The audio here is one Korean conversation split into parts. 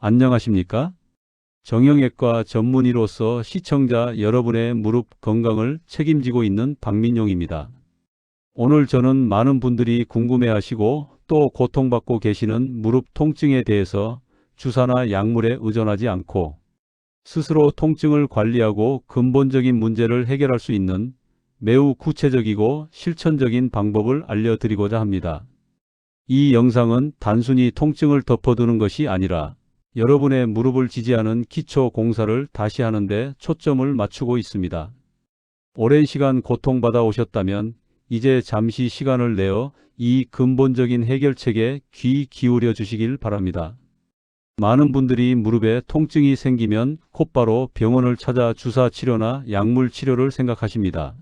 안녕하십니까? 정형외과 전문의로서 시청자 여러분의 무릎 건강을 책임지고 있는 박민용입니다. 오늘 저는 많은 분들이 궁금해하시고 또 고통받고 계시는 무릎 통증에 대해서 주사나 약물에 의존하지 않고 스스로 통증을 관리하고 근본적인 문제를 해결할 수 있는 매우 구체적이고 실천적인 방법을 알려드리고자 합니다. 이 영상은 단순히 통증을 덮어두는 것이 아니라 여러분의 무릎을 지지하는 기초 공사를 다시 하는 데 초점을 맞추고 있습니다. 오랜 시간 고통받아 오셨다면 이제 잠시 시간을 내어 이 근본적인 해결책에 귀 기울여 주시길 바랍니다. 많은 분들이 무릎에 통증이 생기면 곧바로 병원을 찾아 주사 치료나 약물 치료를 생각하십니다.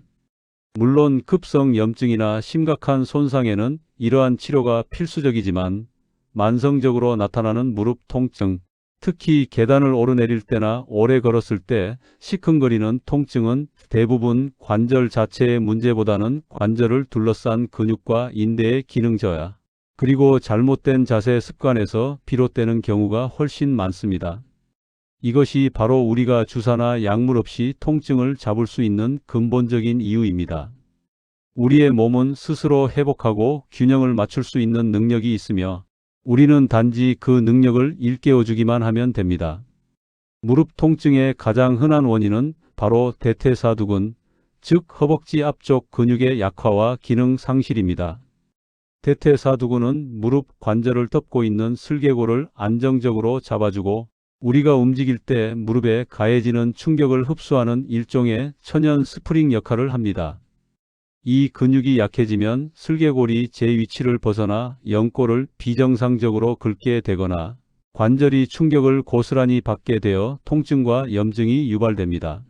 물론 급성 염증이나 심각한 손상에는 이러한 치료가 필수적이지만 만성적으로 나타나는 무릎 통증, 특히 계단을 오르내릴 때나 오래 걸었을 때 시큰거리는 통증은 대부분 관절 자체의 문제보다는 관절을 둘러싼 근육과 인대의 기능 저하, 그리고 잘못된 자세 습관에서 비롯되는 경우가 훨씬 많습니다. 이것이 바로 우리가 주사나 약물 없이 통증을 잡을 수 있는 근본적인 이유입니다. 우리의 몸은 스스로 회복하고 균형을 맞출 수 있는 능력이 있으며 우리는 단지 그 능력을 일깨워주기만 하면 됩니다. 무릎 통증의 가장 흔한 원인은 바로 대퇴사두근, 즉 허벅지 앞쪽 근육의 약화와 기능 상실입니다. 대퇴사두근은 무릎 관절을 덮고 있는 슬개골을 안정적으로 잡아주고 우리가 움직일 때 무릎에 가해지는 충격을 흡수하는 일종의 천연 스프링 역할을 합니다. 이 근육이 약해지면 슬개골이 제 위치를 벗어나 연골을 비정상적으로 긁게 되거나 관절이 충격을 고스란히 받게 되어 통증과 염증이 유발됩니다.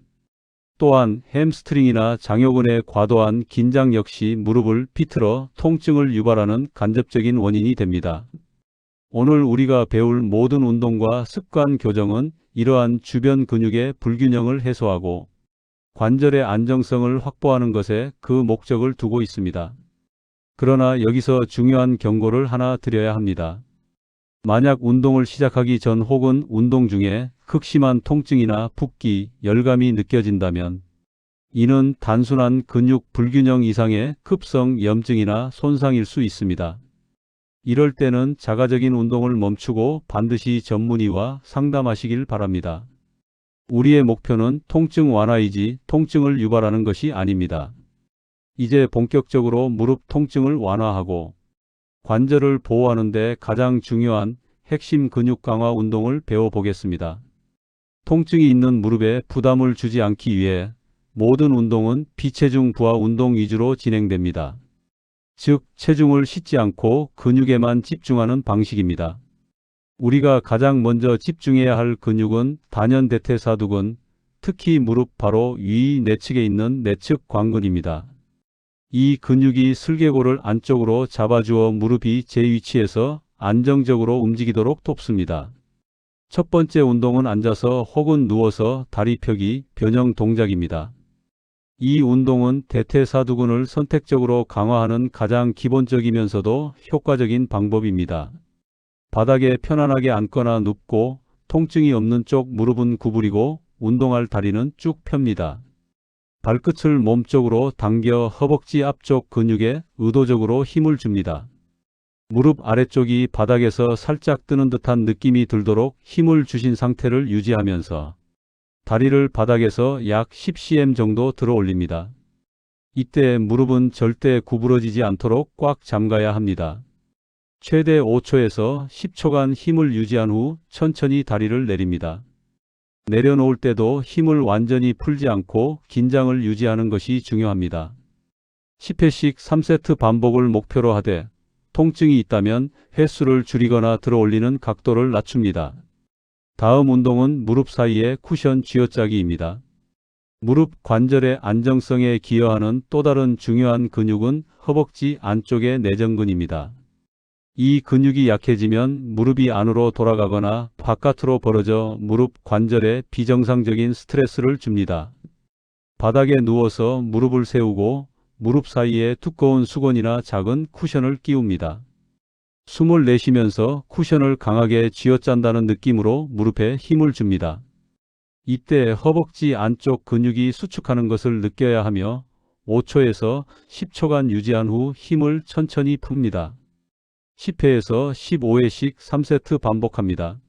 또한 햄스트링이나 장요근의 과도한 긴장 역시 무릎을 비틀어 통증을 유발하는 간접적인 원인이 됩니다. 오늘 우리가 배울 모든 운동과 습관 교정은 이러한 주변 근육의 불균형을 해소하고 관절의 안정성을 확보하는 것에 그 목적을 두고 있습니다. 그러나 여기서 중요한 경고를 하나 드려야 합니다. 만약 운동을 시작하기 전 혹은 운동 중에 극심한 통증이나 붓기, 열감이 느껴진다면 이는 단순한 근육 불균형 이상의 급성 염증이나 손상일 수 있습니다. 이럴 때는 자가적인 운동을 멈추고 반드시 전문의와 상담하시길 바랍니다. 우리의 목표는 통증 완화이지 통증을 유발하는 것이 아닙니다. 이제 본격적으로 무릎 통증을 완화하고 관절을 보호하는 데 가장 중요한 핵심 근육 강화 운동을 배워보겠습니다. 통증이 있는 무릎에 부담을 주지 않기 위해 모든 운동은 비체중 부하 운동 위주로 진행됩니다. 즉, 체중을 싣지 않고 근육에만 집중하는 방식입니다. 우리가 가장 먼저 집중해야 할 근육은 단연대퇴사두근, 특히 무릎 바로 위 내측에 있는 내측 광근입니다. 이 근육이 슬개골을 안쪽으로 잡아주어 무릎이 제 위치에서 안정적으로 움직이도록 돕습니다. 첫 번째 운동은 앉아서 혹은 누워서 다리 펴기, 변형 동작입니다. 이 운동은 대퇴사두근을 선택적으로 강화하는 가장 기본적이면서도 효과적인 방법입니다. 바닥에 편안하게 앉거나 눕고 통증이 없는 쪽 무릎은 구부리고 운동할 다리는 쭉 펴니다. 발끝을 몸쪽으로 당겨 허벅지 앞쪽 근육에 의도적으로 힘을 줍니다. 무릎 아래쪽이 바닥에서 살짝 뜨는 듯한 느낌이 들도록 힘을 주신 상태를 유지하면서 다리를 바닥에서 약 10cm 정도 들어 올립니다. 이때 무릎은 절대 구부러지지 않도록 꽉 잠가야 합니다. 최대 5초에서 10초간 힘을 유지한 후 천천히 다리를 내립니다. 내려놓을 때도 힘을 완전히 풀지 않고 긴장을 유지하는 것이 중요합니다. 10회씩 3세트 반복을 목표로 하되 통증이 있다면 횟수를 줄이거나 들어 올리는 각도를 낮춥니다. 다음 운동은 무릎 사이의 쿠션 쥐어짜기입니다. 무릎 관절의 안정성에 기여하는 또 다른 중요한 근육은 허벅지 안쪽의 내전근입니다. 이 근육이 약해지면 무릎이 안으로 돌아가거나 바깥으로 벌어져 무릎 관절에 비정상적인 스트레스를 줍니다. 바닥에 누워서 무릎을 세우고 무릎 사이에 두꺼운 수건이나 작은 쿠션을 끼웁니다. 숨을 내쉬면서 쿠션을 강하게 쥐어짠다는 느낌으로 무릎에 힘을 줍니다. 이때 허벅지 안쪽 근육이 수축하는 것을 느껴야 하며 5초에서 10초간 유지한 후 힘을 천천히 풉니다. 10회에서 15회씩 3세트 반복합니다.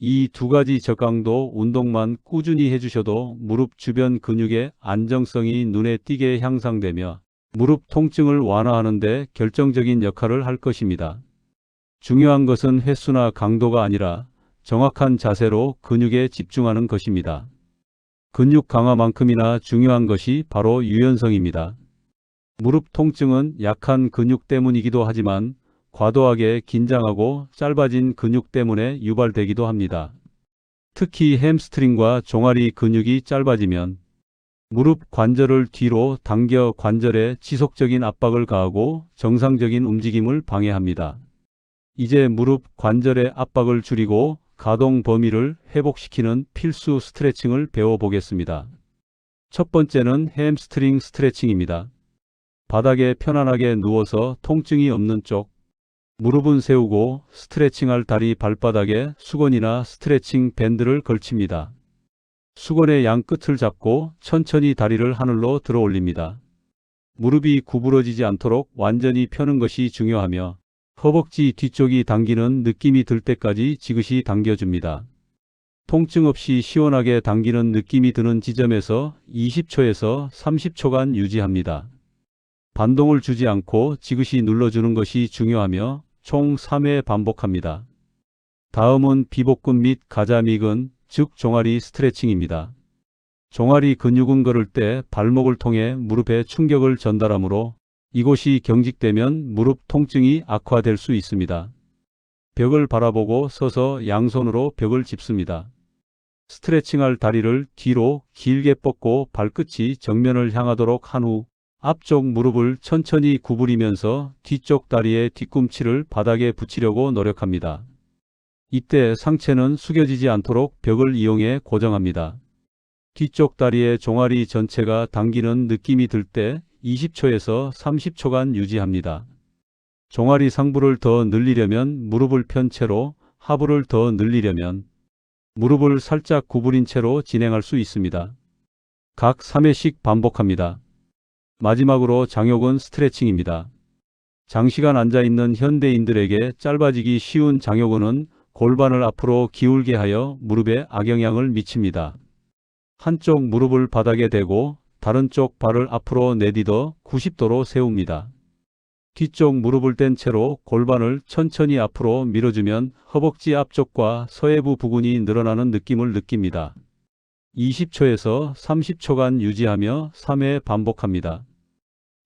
이 두 가지 저강도 운동만 꾸준히 해주셔도 무릎 주변 근육의 안정성이 눈에 띄게 향상되며 무릎 통증을 완화하는 데 결정적인 역할을 할 것입니다. 중요한 것은 횟수나 강도가 아니라 정확한 자세로 근육에 집중하는 것입니다. 근육 강화만큼이나 중요한 것이 바로 유연성입니다. 무릎 통증은 약한 근육 때문이기도 하지만 과도하게 긴장하고 짧아진 근육 때문에 유발되기도 합니다. 특히 햄스트링과 종아리 근육이 짧아지면 무릎 관절을 뒤로 당겨 관절에 지속적인 압박을 가하고 정상적인 움직임을 방해합니다. 이제 무릎 관절의 압박을 줄이고 가동 범위를 회복시키는 필수 스트레칭을 배워보겠습니다. 첫 번째는 햄스트링 스트레칭입니다. 바닥에 편안하게 누워서 통증이 없는 쪽, 무릎은 세우고 스트레칭할 다리 발바닥에 수건이나 스트레칭 밴드를 걸칩니다. 수건의 양 끝을 잡고 천천히 다리를 하늘로 들어 올립니다. 무릎이 구부러지지 않도록 완전히 펴는 것이 중요하며 허벅지 뒤쪽이 당기는 느낌이 들 때까지 지그시 당겨줍니다. 통증 없이 시원하게 당기는 느낌이 드는 지점에서 20초에서 30초간 유지합니다. 반동을 주지 않고 지그시 눌러주는 것이 중요하며 총 3회 반복합니다. 다음은 비복근 및 가자미근, 즉 종아리 스트레칭입니다. 종아리 근육은 걸을 때 발목을 통해 무릎에 충격을 전달하므로 이곳이 경직되면 무릎 통증이 악화될 수 있습니다. 벽을 바라보고 서서 양손으로 벽을 짚습니다. 스트레칭할 다리를 뒤로 길게 뻗고 발끝이 정면을 향하도록 한 후 앞쪽 무릎을 천천히 구부리면서 뒤쪽 다리의 뒤꿈치를 바닥에 붙이려고 노력합니다. 이때 상체는 숙여지지 않도록 벽을 이용해 고정합니다. 뒤쪽 다리의 종아리 전체가 당기는 느낌이 들 때 20초에서 30초간 유지합니다. 종아리 상부를 더 늘리려면 무릎을 편 채로, 하부를 더 늘리려면 무릎을 살짝 구부린 채로 진행할 수 있습니다. 각 3회씩 반복합니다. 마지막으로 장요근 스트레칭입니다. 장시간 앉아있는 현대인들에게 짧아지기 쉬운 장요근은 골반을 앞으로 기울게 하여 무릎에 악영향을 미칩니다. 한쪽 무릎을 바닥에 대고 다른 쪽 발을 앞으로 내딛어 90도로 세웁니다. 뒤쪽 무릎을 뗀 채로 골반을 천천히 앞으로 밀어주면 허벅지 앞쪽과 서해부 부근이 늘어나는 느낌을 느낍니다. 20초에서 30초간 유지하며 3회 반복합니다.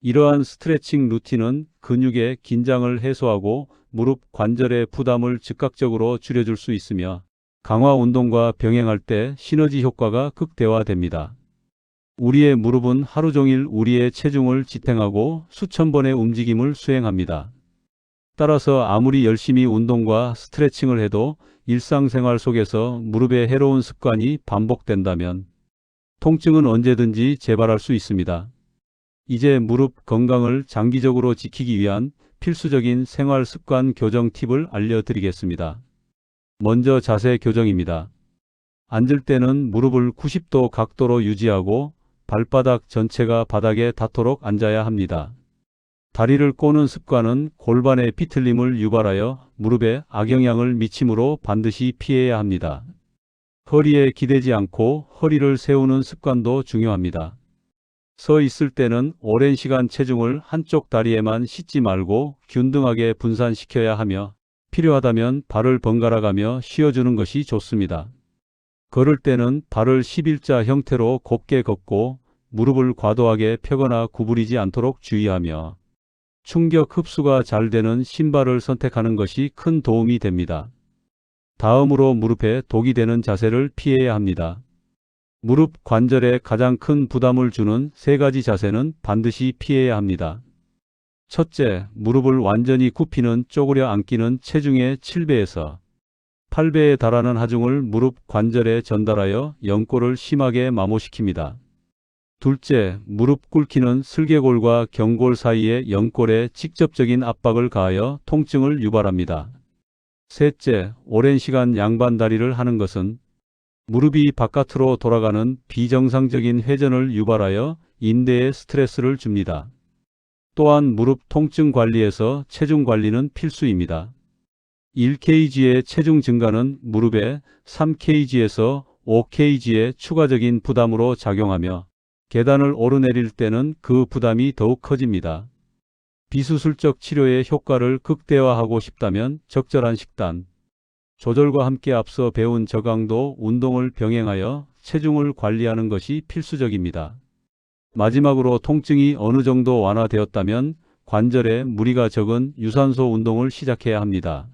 이러한 스트레칭 루틴은 근육의 긴장을 해소하고 무릎 관절의 부담을 즉각적으로 줄여줄 수 있으며 강화 운동과 병행할 때 시너지 효과가 극대화됩니다. 우리의 무릎은 하루 종일 우리의 체중을 지탱하고 수천 번의 움직임을 수행합니다. 따라서 아무리 열심히 운동과 스트레칭을 해도 일상생활 속에서 무릎의 해로운 습관이 반복된다면 통증은 언제든지 재발할 수 있습니다. 이제 무릎 건강을 장기적으로 지키기 위한 필수적인 생활 습관 교정 팁을 알려드리겠습니다. 먼저 자세 교정입니다. 앉을 때는 무릎을 90도 각도로 유지하고 발바닥 전체가 바닥에 닿도록 앉아야 합니다. 다리를 꼬는 습관은 골반의 비틀림을 유발하여 무릎에 악영향을 미치므로 반드시 피해야 합니다. 허리에 기대지 않고 허리를 세우는 습관도 중요합니다. 서 있을 때는 오랜 시간 체중을 한쪽 다리에만 싣지 말고 균등하게 분산시켜야 하며 필요하다면 발을 번갈아 가며 쉬어주는 것이 좋습니다. 걸을 때는 발을 11자 형태로 곱게 걷고 무릎을 과도하게 펴거나 구부리지 않도록 주의하며 충격 흡수가 잘 되는 신발을 선택하는 것이 큰 도움이 됩니다. 다음으로 무릎에 독이 되는 자세를 피해야 합니다. 무릎 관절에 가장 큰 부담을 주는 3가지 자세는 반드시 피해야 합니다. 첫째, 무릎을 완전히 굽히는 쪼그려 앉기는 체중의 7배에서 8배에 달하는 하중을 무릎 관절에 전달하여 연골을 심하게 마모시킵니다. 둘째, 무릎 꿇기는 슬개골과 경골 사이의 연골에 직접적인 압박을 가하여 통증을 유발합니다. 셋째, 오랜 시간 양반 다리를 하는 것은 무릎이 바깥으로 돌아가는 비정상적인 회전을 유발하여 인대에 스트레스를 줍니다. 또한 무릎 통증 관리에서 체중 관리는 필수입니다. 1kg의 체중 증가는 무릎에 3kg에서 5kg의 추가적인 부담으로 작용하며 계단을 오르내릴 때는 그 부담이 더욱 커집니다. 비수술적 치료의 효과를 극대화하고 싶다면 적절한 식단, 조절과 함께 앞서 배운 저강도 운동을 병행하여 체중을 관리하는 것이 필수적입니다. 마지막으로 통증이 어느 정도 완화되었다면 관절에 무리가 적은 유산소 운동을 시작해야 합니다.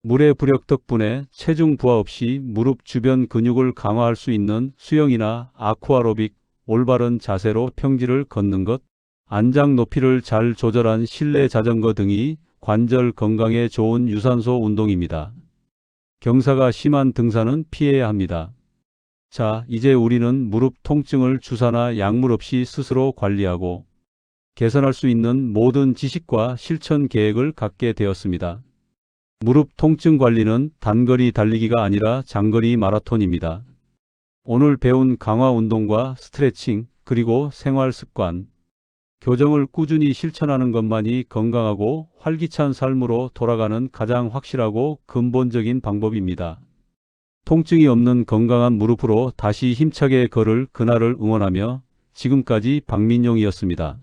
물의 부력 덕분에 체중 부하 없이 무릎 주변 근육을 강화할 수 있는 수영이나 아쿠아로빅, 올바른 자세로 평지를 걷는 것, 안장 높이를 잘 조절한 실내 자전거 등이 관절 건강에 좋은 유산소 운동입니다. 경사가 심한 등산은 피해야 합니다. 자, 이제 우리는 무릎 통증을 주사나 약물 없이 스스로 관리하고 개선할 수 있는 모든 지식과 실천 계획을 갖게 되었습니다. 무릎 통증 관리는 단거리 달리기가 아니라 장거리 마라톤입니다. 오늘 배운 강화 운동과 스트레칭, 그리고 생활 습관, 교정을 꾸준히 실천하는 것만이 건강하고 활기찬 삶으로 돌아가는 가장 확실하고 근본적인 방법입니다. 통증이 없는 건강한 무릎으로 다시 힘차게 걸을 그날을 응원하며 지금까지 박민용이었습니다.